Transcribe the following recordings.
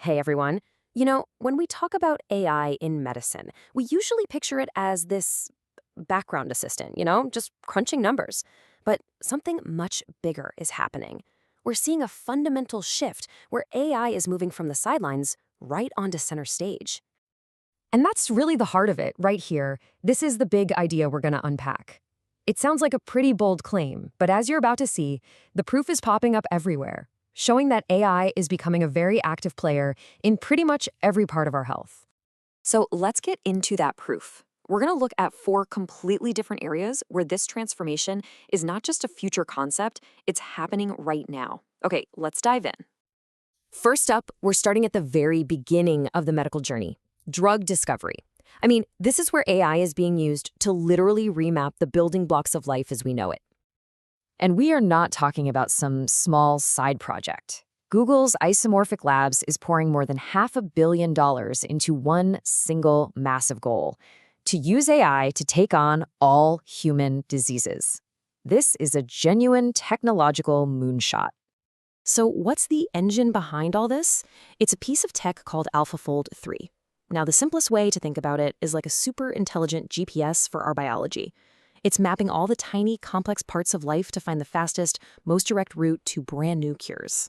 Hey everyone. When we talk about AI in medicine, we usually picture it as this background assistant, just crunching numbers. But something much bigger is happening. We're seeing a fundamental shift where AI is moving from the sidelines right onto center stage. And that's really the heart of it, right here. This is the big idea we're going to unpack. It sounds like a pretty bold claim, but as you're about to see, the proof is popping up everywhere, showing that AI is becoming a very active player in pretty much every part of our health. So let's get into that proof. We're going to look at four completely different areas where this transformation is not just a future concept, it's happening right now. Okay, let's dive in. First up, we're starting at the very beginning of the medical journey, drug discovery. This is where AI is being used to literally remap the building blocks of life as we know it. And we are not talking about some small side project. Google's Isomorphic Labs is pouring more than $500 million into one single massive goal: to use AI to take on all human diseases. This is a genuine technological moonshot. So what's the engine behind all this? It's a piece of tech called AlphaFold 3. Now, the simplest way to think about it is like a super intelligent GPS for our biology. It's mapping all the tiny, complex parts of life to find the fastest, most direct route to brand new cures.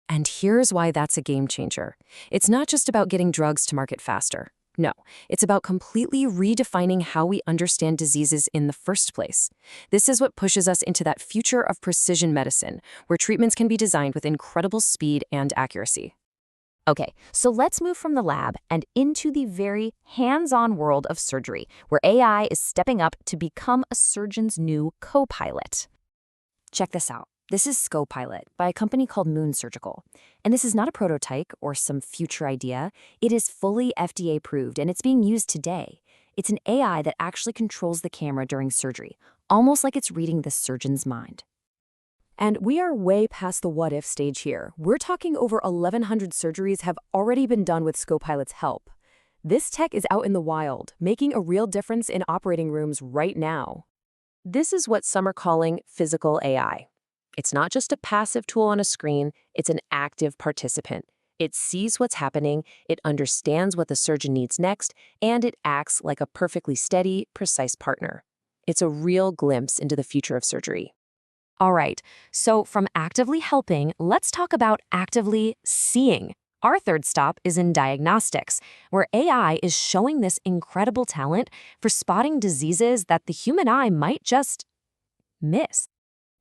And here's why that's a game changer. It's not just about getting drugs to market faster. No, it's about completely redefining how we understand diseases in the first place. This is what pushes us into that future of precision medicine, where treatments can be designed with incredible speed and accuracy. Okay, so let's move from the lab and into the very hands-on world of surgery, where AI is stepping up to become a surgeon's new co-pilot. Check this out. This is ScoPilot by a company called Moon Surgical. And this is not a prototype or some future idea. It is fully FDA approved and it's being used today. It's an AI that actually controls the camera during surgery, almost like it's reading the surgeon's mind. And we are way past the what-if stage here. We're talking over 1,100 surgeries have already been done with ScoPilot's help. This tech is out in the wild, making a real difference in operating rooms right now. This is what some are calling physical AI. It's not just a passive tool on a screen, it's an active participant. It sees what's happening, it understands what the surgeon needs next, and it acts like a perfectly steady, precise partner. It's a real glimpse into the future of surgery. All right, so from actively helping, let's talk about actively seeing. Our third stop is in diagnostics, where AI is showing this incredible talent for spotting diseases that the human eye might just miss.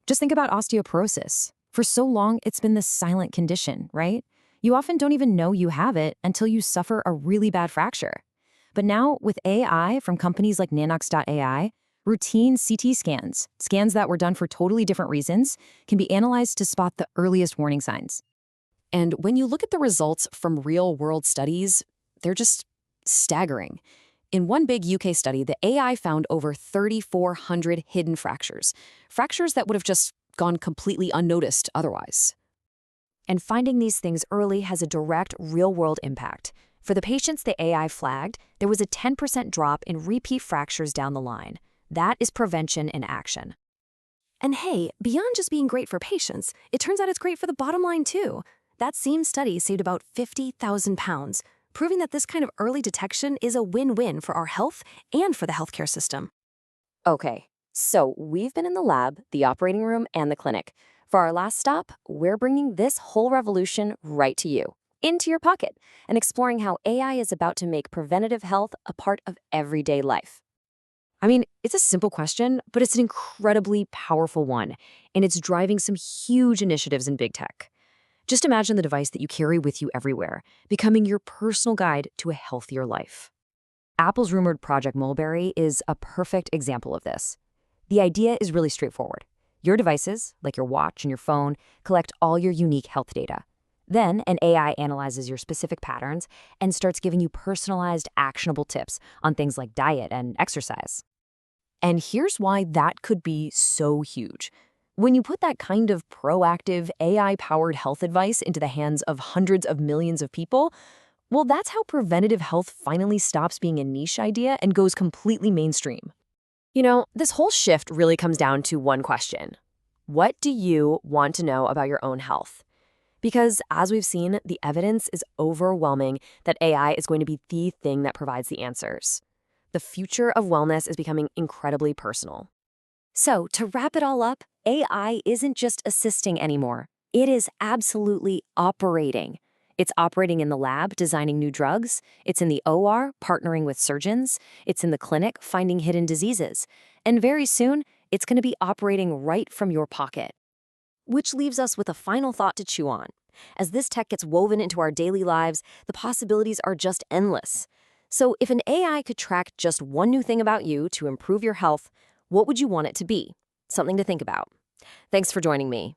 Just think about osteoporosis. For so long, it's been this silent condition, right? You often don't even know you have it until you suffer a really bad fracture. But now, with AI from companies like Nanox.ai, routine CT scans that were done for totally different reasons, can be analyzed to spot the earliest warning signs. And when you look at the results from real-world studies, they're just staggering. In one big UK study, the AI found over 3,400 hidden fractures that would have just gone completely unnoticed otherwise. And finding these things early has a direct, real-world impact. For the patients the AI flagged, there was a 10% drop in repeat fractures down the line. That is prevention in action. And hey, beyond just being great for patients, it turns out it's great for the bottom line too. That same study saved about £50,000, proving that this kind of early detection is a win-win for our health and for the healthcare system. Okay, so we've been in the lab, the operating room, and the clinic. For our last stop, we're bringing this whole revolution right to you, into your pocket, and exploring how AI is about to make preventative health a part of everyday life. It's a simple question, but it's an incredibly powerful one, and it's driving some huge initiatives in big tech. Just imagine the device that you carry with you everywhere, becoming your personal guide to a healthier life. Apple's rumored Project Mulberry is a perfect example of this. The idea is really straightforward. Your devices, like your watch and your phone, collect all your unique health data. Then an AI analyzes your specific patterns and starts giving you personalized, actionable tips on things like diet and exercise. And here's why that could be so huge. When you put that kind of proactive, AI-powered health advice into the hands of hundreds of millions of people, well, that's how preventative health finally stops being a niche idea and goes completely mainstream. This whole shift really comes down to one question. What do you want to know about your own health? Because, as we've seen, the evidence is overwhelming that AI is going to be the thing that provides the answers. The future of wellness is becoming incredibly personal. So, to wrap it all up, AI isn't just assisting anymore. It is absolutely operating. It's operating in the lab, designing new drugs. It's in the OR, partnering with surgeons. It's in the clinic, finding hidden diseases. And very soon, it's going to be operating right from your pocket. Which leaves us with a final thought to chew on. As this tech gets woven into our daily lives, the possibilities are just endless. So, if an AI could track just one new thing about you to improve your health, what would you want it to be? Something to think about. Thanks for joining me.